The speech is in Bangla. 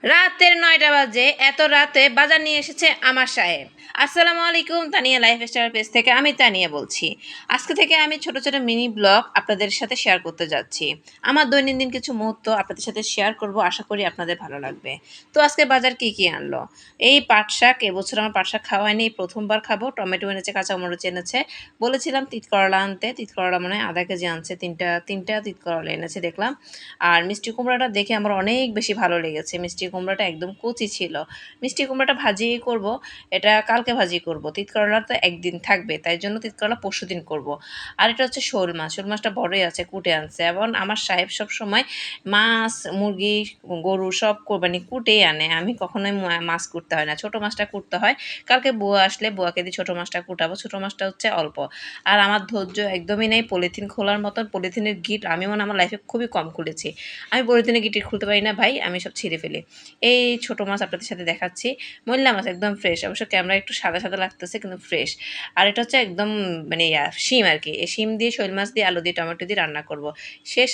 রাতের ৯টা বাজে, এত রাতে বাজার নিয়ে এসেছে আমার সাহেব। আসসালামু আলাইকুম, তানিয়া লাইফস্টাইল পেজ থেকে আমি তানিয়া বলছি। আজকে থেকে আমি ছোট ছোট মিনি ব্লগ আপনাদের সাথে শেয়ার করতে যাচ্ছি। আমার দৈনন্দিন কিছু মুহূর্ত আপনাদের সাথে শেয়ার করব, আশা করি আপনাদের ভালো লাগবে। তো আজকে বাজার কি কি আনলো? এই পাট শাক, এবছর আমার পাট শাক খাওয়া হয়নি, প্রথমবার খাবো। টমেটো এনেছে, কাঁচামরিচ এনেছে। বলেছিলাম তিত করলা আনতে, তিত করলা মানে আধা কেজি আনছে, তিনটা তিনটা তিত করলা এনেছে দেখলাম। আর মিষ্টি কুমড়াটা দেখে আমার অনেক বেশি ভালো লেগেছে। মিষ্টি কুমড়াটা একদম কচি ছিল। মিষ্টি কুমড়াটা ভাজিই করব, এটা কালকে ভাজি করব। তিত করলা তো একদিন থাকবে, তাই জন্য তিত করলা পরশুদিন করব। আর এটা হচ্ছে শোল মাছ, শোল মাছটা বড়ই আছে, কুটে আনছে। এবং আমার সাহেব সব সময় মাছ, মুরগি, গরু সব কোরবানি কুটেই আনে। আমি কখনোই মাছ কুটতে হয় না, ছোট মাছটা কুটতে হয়। কালকে বুয়া আসলে বুয়াকে দিয়ে ছোট মাছটা কুটাবো। ছোট মাছটা হচ্ছে অল্প। আর আমার ধৈর্য একদমই নেই পলিথিন খোলার মতন। পলিথিনের গিট আমি মনে আমার লাইফে খুবই কম খুলেছি। আমি পলিথিনের গিট খুলতে পারি না ভাই, আমি সব ছিঁড়ে ফেলি। এই ছোট মাছ আপনাদের সাথে দেখাচ্ছি। মহিলা মাছ একদম ফ্রেশ, অবশ্য ক্যামেরা একটু সাদা সাদা লাগতেছে কিন্তু ফ্রেশ। আর এটা হচ্ছে একদম মানে শিম আর কি, এই শিম দিয়ে, শৈল মাছ দিয়ে, আলু দিয়ে, টমেটো দিয়ে রান্না করব। শেষ।